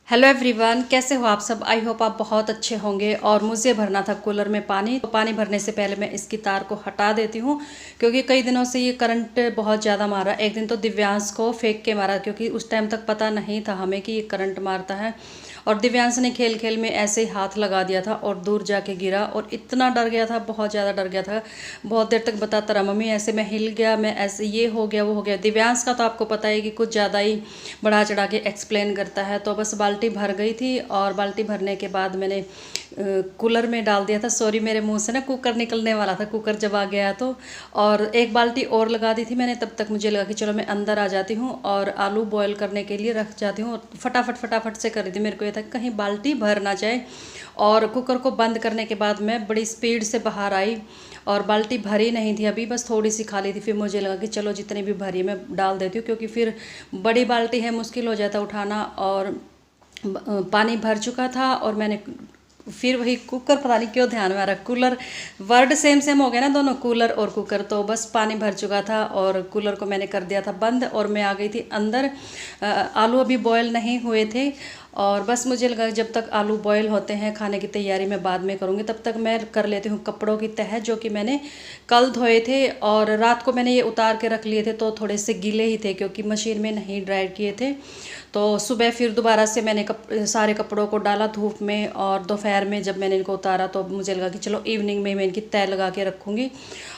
Hello everyone, कैसे हो आप सब। आई होप आप बहुत अच्छे होंगे। और मुझे भरना था कूलर में पानी, तो पानी भरने से पहले मैं इसकी तार को हटा देती हूँ क्योंकि कई दिनों से ये करंट बहुत ज़्यादा मारा। एक दिन तो दिव्यांश को फेंक के मारा क्योंकि उस टाइम तक पता नहीं था हमें कि ये करंट मारता है। और दिव्यांश ने खेल खेल में ऐसे ही हाथ लगा दिया था और दूर जाके गिरा और इतना डर गया था, बहुत ज़्यादा डर गया था। बहुत देर तक बताता रहा, मम्मी ऐसे मैं हिल गया, मैं ऐसे ये हो गया वो हो गया। दिव्यांश का तो आपको पता है कि कुछ ज़्यादा ही बढ़ा चढ़ा के एक्सप्लेन करता है। तो बस बाल्टी भर गई थी और बाल्टी भरने के बाद मैंने कूलर में डाल दिया था। सॉरी, मेरे मुंह से ना कुकर निकलने वाला था, कुकर जब आ गया तो। और एक बाल्टी और लगा दी थी मैंने। तब तक मुझे लगा कि चलो मैं अंदर आ जाती हूँ और आलू बॉयल करने के लिए रख जाती हूँ। और फटाफट फटाफट से कर रही थी। मेरे को ये था कहीं बाल्टी भर ना जाए। और कुकर को बंद करने के बाद मैं बड़ी स्पीड से बाहर आई और बाल्टी भरी नहीं थी अभी, बस थोड़ी सी खाली थी। फिर मुझे लगा कि चलो जितनी भी भरी है मैं डाल देती हूँ क्योंकि फिर बड़ी बाल्टी है, मुश्किल हो जाता उठाना। और पानी भर चुका था और मैंने फिर वही कुकर, पता नहीं क्यों ध्यान में आ रहा, कूलर वर्ड सेम सेम हो गया ना दोनों, कूलर और कुकर। तो बस पानी भर चुका था और कूलर को मैंने कर दिया था बंद और मैं आ गई थी अंदर। आलू अभी बॉयल नहीं हुए थे और बस मुझे लगा जब तक आलू बॉयल होते हैं खाने की तैयारी मैं बाद में करूँगी, तब तक मैं कर लेती हूँ कपड़ों की तह जो कि मैंने कल धोए थे। और रात को मैंने ये उतार के रख लिए थे तो थोड़े से गीले ही थे क्योंकि मशीन में नहीं ड्राई किए थे। तो सुबह फिर दोबारा से मैंने सारे कपड़ों को डाला धूप में। और दोपहर में जब मैंने इनको उतारा तो मुझे लगा कि चलो इवनिंग में मैं इनकी तय लगा के रखूँगी।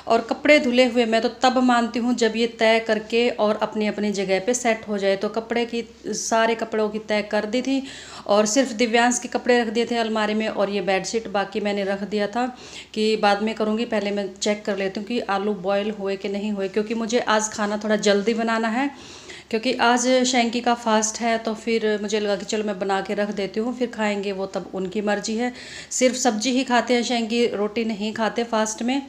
और कपड़े धुले हुए मैं तो तब मानती हूँ जब ये तय करके और अपनी अपनी जगह पे सेट हो जाए। तो कपड़े की, सारे कपड़ों की तय कर दी थी और सिर्फ दिव्यांश के कपड़े रख दिए थे अलमारी में। और ये बेडशीट बाकी मैंने रख दिया था कि बाद में करूँगी, पहले मैं चेक कर लेती हूँ कि आलू बॉयल हुए कि नहीं हुए। क्योंकि मुझे आज खाना थोड़ा जल्दी बनाना है क्योंकि आज शैंकी का फास्ट है। तो फिर मुझे लगा कि चलो मैं बना के रख देती हूँ, फिर खाएंगे वो तब उनकी मर्जी है। सिर्फ सब्जी ही खाते हैं शैंकी, रोटी नहीं खाते फास्ट में।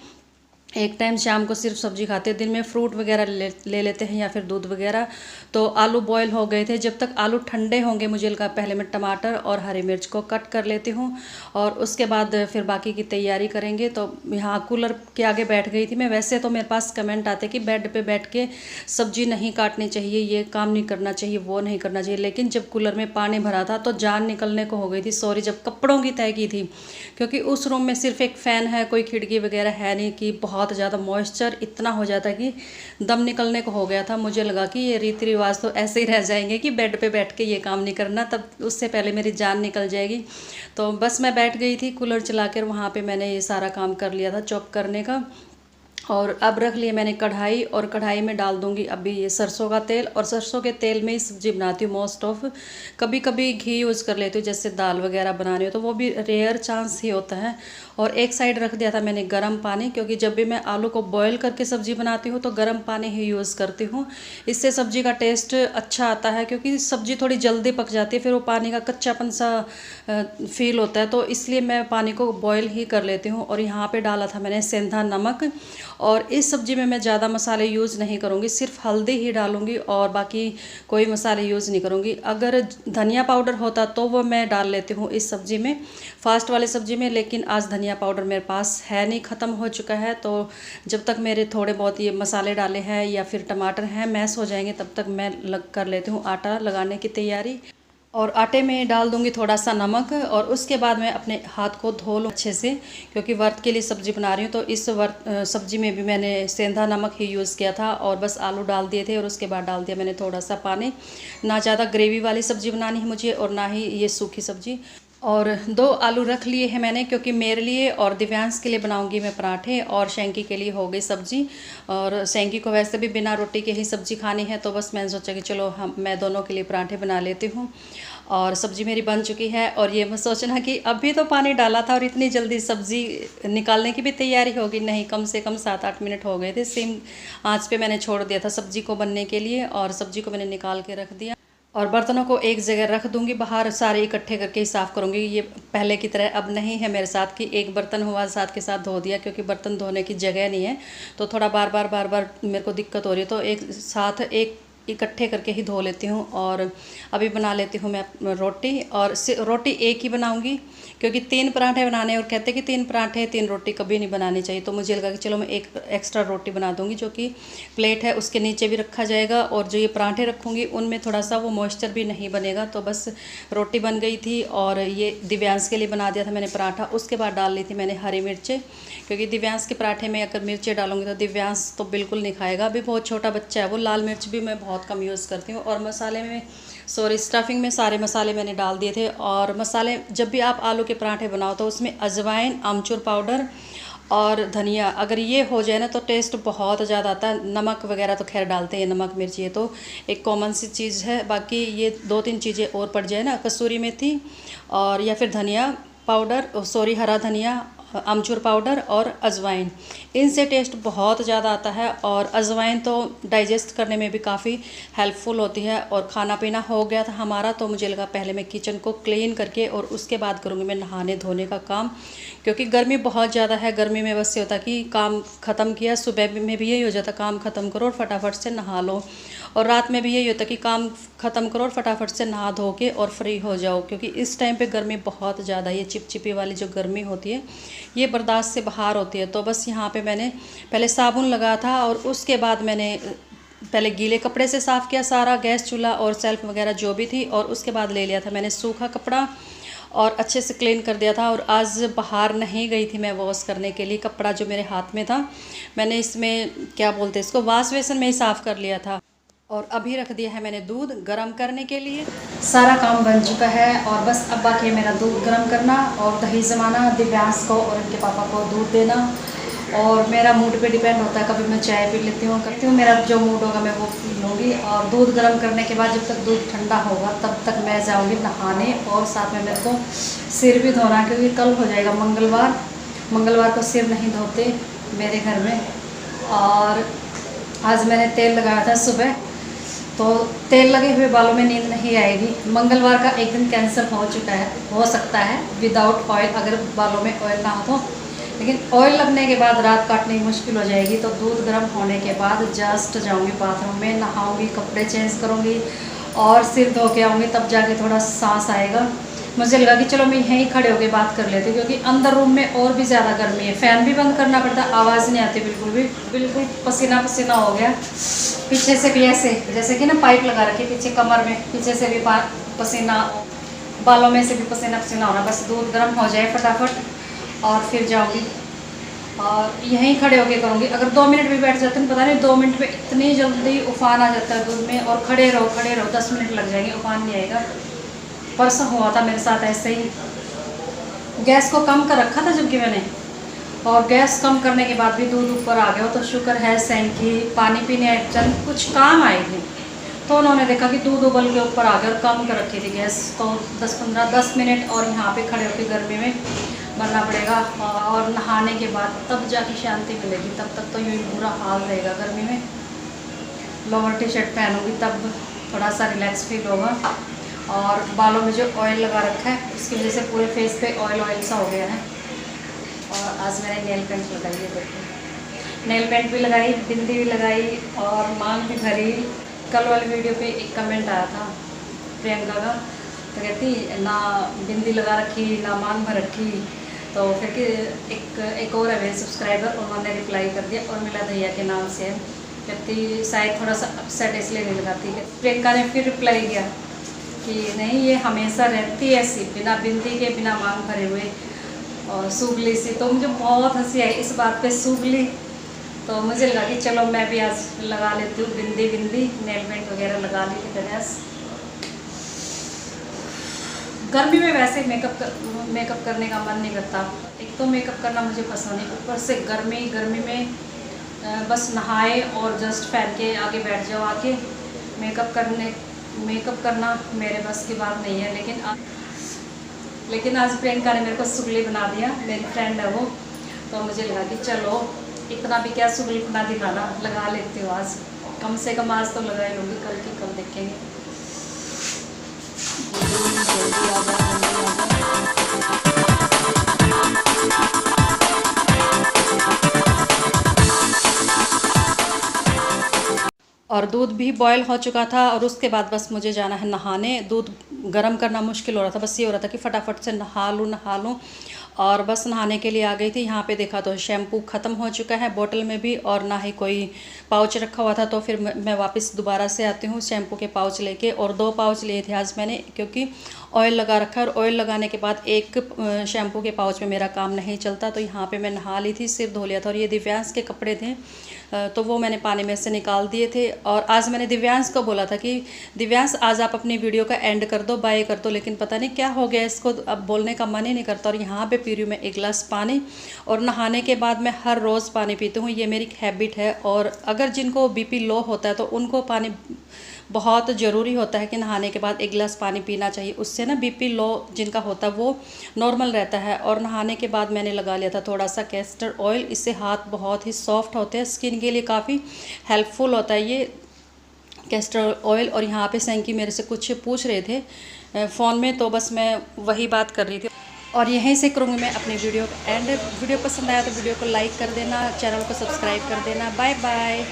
एक टाइम शाम को सिर्फ सब्जी खाते हैं, दिन में फ्रूट वगैरह ले लेते हैं या फिर दूध वगैरह। तो आलू बॉयल हो गए थे। जब तक आलू ठंडे होंगे मुझे लगा पहले मैं टमाटर और हरी मिर्च को कट कर लेती हूँ और उसके बाद फिर बाकी की तैयारी करेंगे। तो यहाँ कूलर के आगे बैठ गई थी मैं। वैसे तो मेरे पास कमेंट आते कि बेड पे बैठ के सब्जी नहीं काटनी चाहिए, ये काम नहीं करना चाहिए, वो नहीं करना चाहिए। लेकिन जब कूलर में पानी भरा था तो जान निकलने को हो गई थी। सॉरी, जब कपड़ों की तय की थी क्योंकि उस रूम में सिर्फ एक फ़ैन है, कोई खिड़की वगैरह है नहीं कि बहुत ज़्यादा मॉइस्चर इतना हो जाता कि दम निकलने को हो गया था। मुझे लगा कि ये रीति रिवाज तो ऐसे ही रह जाएंगे कि बेड पे बैठ के ये काम नहीं करना, तब उससे पहले मेरी जान निकल जाएगी। तो बस मैं बैठ गई थी कूलर चला कर, वहाँ पे मैंने ये सारा काम कर लिया था चॉप करने का। और अब रख लिए मैंने कढ़ाई और कढ़ाई में डाल दूंगी अभी ये सरसों का तेल। और सरसों के तेल में ही सब्जी बनाती हूँ मोस्ट ऑफ। कभी कभी घी यूज़ कर लेती हूँ, जैसे दाल वगैरह बनानी हो तो वो भी रेयर चांस ही होता है। और एक साइड रख दिया था मैंने गर्म पानी, क्योंकि जब भी मैं आलू को बॉयल करके सब्ज़ी बनाती हूँ तो गर्म पानी ही यूज़ करती हूँ। इससे सब्ज़ी का टेस्ट अच्छा आता है क्योंकि सब्ज़ी थोड़ी जल्दी पक जाती है, फिर वो पानी का कच्चापन सा फील होता है। तो इसलिए मैं पानी को बॉयल ही कर लेती हूँ। और यहाँ पे डाला था मैंने सेंधा नमक। और इस सब्ज़ी में मैं ज़्यादा मसाले यूज़ नहीं करूँगी, सिर्फ हल्दी ही डालूँगी और बाकी कोई मसाले यूज़ नहीं करूँगी। अगर धनिया पाउडर होता तो वो मैं डाल लेती हूँ इस सब्ज़ी में, फास्ट वाली सब्ज़ी में। लेकिन आज धनिया पाउडर मेरे पास है नहीं, ख़त्म हो चुका है। तो जब तक मेरे थोड़े बहुत ये मसाले डाले हैं या फिर टमाटर हैं मैश हो जाएंगे, तब तक मैं कर लेती हूँ आटा लगाने की तैयारी। और आटे में डाल दूंगी थोड़ा सा नमक और उसके बाद मैं अपने हाथ को धो लूँ अच्छे से, क्योंकि व्रत के लिए सब्ज़ी बना रही हूँ। तो इस सब्ज़ी में भी मैंने सेंधा नमक ही यूज़ किया था। और बस आलू डाल दिए थे और उसके बाद डाल दिया मैंने थोड़ा सा पानी। ना ज़्यादा ग्रेवी वाली सब्ज़ी बनानी है मुझे और ना ही ये सूखी सब्ज़ी। और 2 आलू रख लिए हैं मैंने क्योंकि मेरे लिए और दिव्यांश के लिए बनाऊंगी मैं पराठे और शैंकी के लिए हो गई सब्ज़ी। और शैंकी को वैसे भी बिना रोटी के ही सब्ज़ी खानी है, तो बस मैंने सोचा कि चलो मैं दोनों के लिए पराठे बना लेती हूँ। और सब्ज़ी मेरी बन चुकी है। और ये मत सोचना कि अभी तो पानी डाला था और इतनी जल्दी सब्ज़ी निकालने की भी तैयारी होगी, नहीं, कम से कम 7-8 मिनट हो गए थे। सिम आँच पे मैंने छोड़ दिया था सब्ज़ी को बनने के लिए और सब्ज़ी को मैंने निकाल के रख दिया। और बर्तनों को एक जगह रख दूंगी, बाहर सारे इकट्ठे करके ही साफ़ करूंगी। ये पहले की तरह अब नहीं है मेरे साथ कि एक बर्तन हुआ साथ के साथ धो दिया, क्योंकि बर्तन धोने की जगह नहीं है तो थोड़ा बार बार मेरे को दिक्कत हो रही है। तो एक साथ एक इकट्ठे करके ही धो लेती हूँ। और अभी बना लेती हूँ मैं रोटी, और रोटी एक ही बनाऊँगी क्योंकि 3 पराठे बनाने हैं, और कहते हैं कि 3 पराठे 3 रोटी कभी नहीं बनानी चाहिए। तो मुझे लगा कि चलो मैं एक एक्स्ट्रा रोटी बना दूँगी, जो कि प्लेट है उसके नीचे भी रखा जाएगा, और जो ये पराठे रखूँगी उनमें थोड़ा सा वो मॉइस्चर भी नहीं बनेगा। तो बस रोटी बन गई थी, और ये दिव्यांश के लिए बना दिया था मैंने पराठा। उसके बाद डाल ली थी मैंने हरी मिर्चें, क्योंकि दिव्यांश के पराठे में अगर मिर्चें डालूंगी तो दिव्यांश तो बिल्कुल नहीं खाएगा। अभी बहुत छोटा बच्चा है वो। लाल मिर्च भी मैं बहुत कम यूज़ करती हूँ। और मसाले में, सॉरी, स्टफिंग में सारे मसाले मैंने डाल दिए थे। और मसाले जब भी आप आलू के पराठे बनाओ तो उसमें अजवाइन, आमचूर पाउडर और धनिया, अगर ये हो जाए ना तो टेस्ट बहुत ज़्यादा आता है। नमक वगैरह तो खैर डालते हैं, नमक मिर्च ये तो एक कॉमन सी चीज़ है। बाकी ये 2-3 चीज़ें और पड़ जाए ना, कसूरी मेथी और या फिर धनिया पाउडर, सॉरी हरा धनिया, आमचूर पाउडर और अजवाइन, इनसे टेस्ट बहुत ज़्यादा आता है। और अजवाइन तो डाइजेस्ट करने में भी काफ़ी हेल्पफुल होती है। और खाना पीना हो गया था हमारा, तो मुझे लगा पहले मैं किचन को क्लीन करके और उसके बाद करूँगी मैं नहाने धोने का काम, क्योंकि गर्मी बहुत ज़्यादा है। गर्मी में बस ये होता कि काम ख़त्म किया, सुबह में भी यही हो जाता काम ख़त्म करो और फटाफट से नहा लो, और रात में भी यही होता कि काम ख़त्म करो और फटाफट से नहा धो के और फ्री हो जाओ। क्योंकि इस टाइम पे गर्मी बहुत ज़्यादा, ये चिपचिपी वाली जो गर्मी होती है ये बर्दाश्त से बाहर होती है। तो बस यहाँ पे मैंने पहले साबुन लगा था, और उसके बाद मैंने पहले गीले कपड़े से साफ़ किया सारा गैस चूल्हा और सेल्फ वगैरह जो भी थी, और उसके बाद ले लिया था मैंने सूखा कपड़ा और अच्छे से क्लीन कर दिया था। और आज बाहर नहीं गई थी मैं वॉश करने के लिए, कपड़ा जो मेरे हाथ में था मैंने इसमें क्या बोलते हैं इसको, वाश बेसन में ही साफ़ कर लिया था। और अभी रख दिया है मैंने दूध गरम करने के लिए। सारा काम बन चुका है, और बस अब बाकी है मेरा दूध गरम करना और दही जमाना, दिव्यांश को और इनके पापा को दूध देना। और मेरा मूड पे डिपेंड होता है, कभी मैं चाय पी लेती हूँ, करती हूँ, मेरा जो मूड होगा मैं वो पी लूँगी। और दूध गर्म करने के बाद जब तक दूध ठंडा होगा तब तक मैं जाऊँगी नहाने, और साथ में मेरे को सिर भी धोना, क्योंकि कल हो जाएगा मंगलवार को सिर नहीं धोते मेरे घर में। और आज मैंने तेल लगाया था सुबह, तो तेल लगे हुए बालों में नींद नहीं आएगी। मंगलवार का एक दिन कैंसिल हो सकता है विदाउट ऑयल, अगर बालों में ऑयल ना हो तो। लेकिन ऑयल लगने के बाद रात काटनी मुश्किल हो जाएगी। तो दूध गर्म होने के बाद जस्ट जाऊंगी बाथरूम में, नहाऊंगी, कपड़े चेंज करूंगी और सिर धो के आऊँगी, तब जाके थोड़ा सांस आएगा। मुझे लगा कि चलो मैं यहीं खड़े होकर बात कर लेती हूँ, क्योंकि अंदर रूम में और भी ज़्यादा गर्मी है। फ़ैन भी बंद करना पड़ता, आवाज़ नहीं आती बिल्कुल भी, बिल्कुल पसीना पसीना हो गया। पीछे से भी ऐसे जैसे कि ना पाइप लगा रखी पीछे कमर में, पीछे से भी पसीना, बालों में से भी पसीना पसीना हो रहा। बस दूध गर्म हो जाए फटाफट और फिर जाऊँगी, और यहीं खड़े होके करूँगी। अगर 2 मिनट भी बैठ जाते हैं, पता नहीं 2 मिनट में इतनी जल्दी उफान आ जाता है दूध में, और खड़े रहो 10 मिनट लग जाएंगे, उफान नहीं आएगा। परसों हुआ था मेरे साथ ऐसे ही, गैस को कम कर रखा था जबकि मैंने, और गैस कम करने के बाद भी दूध ऊपर आ गया। तो शुक्र है सैंकी पानी पीने आए, चंद कुछ काम आए थे, तो उन्होंने देखा कि दूध उबल के ऊपर आ गया, और कम कर रखी थी गैस। तो 10 मिनट और यहाँ पे खड़े होकर गर्मी में बनना पड़ेगा, और नहाने के बाद तब जाके शांति मिलेगी। तब तक तो यूँ बुरा हाल रहेगा गर्मी में। लोअर टी शर्ट पहनूँगी तब थोड़ा सा रिलैक्स फील होगा। और बालों में जो ऑयल लगा रखा है उसकी वजह से पूरे फेस पे ऑयल सा हो गया है। और आज मैंने नेल पेंट लगाई है, देखो नेल पेंट भी लगाई, बिंदी भी लगाई और मांग भी भरी। कल वाली वीडियो पे एक कमेंट आया था प्रियंका का, तो कहती ना बिंदी लगा रखी ना मांग भर रखी। तो फिर एक और है मेरे सब्सक्राइबर, उन्होंने रिप्लाई कर दिया और मिला भैया के नाम से, कहती शायद थोड़ा सा अपसेट इसलिए नहीं लगाती। प्रियंका ने फिर रिप्लाई किया कि नहीं, ये हमेशा रहती है ऐसी, बिना बिंदी के, बिना मांग भरे हुए, और सूगली सी। तो मुझे बहुत हंसी आई इस बात पे, सूगली। तो मुझे लगा कि चलो मैं भी आज लगा लेती हूँ बिंदी, नेल पेंट वगैरह लगा ली थी गणेश। गर्मी में वैसे मेकअप करने का मन नहीं करता। एक तो मेकअप करना मुझे पसंद नहीं, ऊपर से गर्मी में बस नहाए और जस्ट फैन के आगे बैठ जाओ आके। मेकअप करना मेरे बस की बात नहीं है। लेकिन आज प्रियंका ने मेरे को सुगली बना दिया, मेरी फ्रेंड है वो। तो मुझे लगा कि चलो इतना भी क्या सुगली बना दिखाना, लगा लेती हूँ आज, कम से कम आज तो लगा ही लूँगी, कल की कल देखेंगे। और दूध भी बॉयल हो चुका था और उसके बाद बस मुझे जाना है नहाने। दूध गर्म करना मुश्किल हो रहा था, बस ये हो रहा था कि फटाफट से नहा लूँ और बस नहाने के लिए आ गई थी। यहाँ पे देखा तो शैम्पू ख़त्म हो चुका है बोतल में भी, और ना ही कोई पाउच रखा हुआ था। तो फिर मैं वापस दोबारा से आती हूँ शैम्पू के पाउच लेके, और 2 पाउच लिए थे आज मैंने, क्योंकि ऑयल लगा रखा है और ऑयल लगाने के बाद एक शैम्पू के पाउच में मेरा काम नहीं चलता। तो यहाँ पे मैं नहा ली थी, सिर धो लिया था, और ये दिव्यांश के कपड़े थे तो वो मैंने पानी में से निकाल दिए थे। और आज मैंने दिव्यांश को बोला था कि दिव्यांश आज आप अपनी वीडियो का एंड कर दो, बाय कर दो, लेकिन पता नहीं क्या हो गया इसको, अब बोलने का मन ही नहीं करता। और यहाँ पे पी रही हूँ मैं 1 गिलास पानी, और नहाने के बाद मैं हर रोज़ पानी पीती हूँ, ये मेरी हैबिट है। और अगर जिनको बीपी लो होता है तो उनको पानी बहुत ज़रूरी होता है कि नहाने के बाद 1 गिलास पानी पीना चाहिए, उससे ना बीपी लो जिनका होता है वो नॉर्मल रहता है। और नहाने के बाद मैंने लगा लिया था थोड़ा सा कैस्टर ऑयल, इससे हाथ बहुत ही सॉफ्ट होते हैं, स्किन के लिए काफ़ी हेल्पफुल होता है ये कैस्टर ऑयल। और यहाँ पे सैंकी मेरे से कुछ पूछ रहे थे फ़ोन में, तो बस मैं वही बात कर रही थी। और यहीं से करूँगी मैं अपनी वीडियो का एंड। वीडियो पसंद आया तो वीडियो को लाइक कर देना, चैनल को सब्सक्राइब कर देना। Bye bye.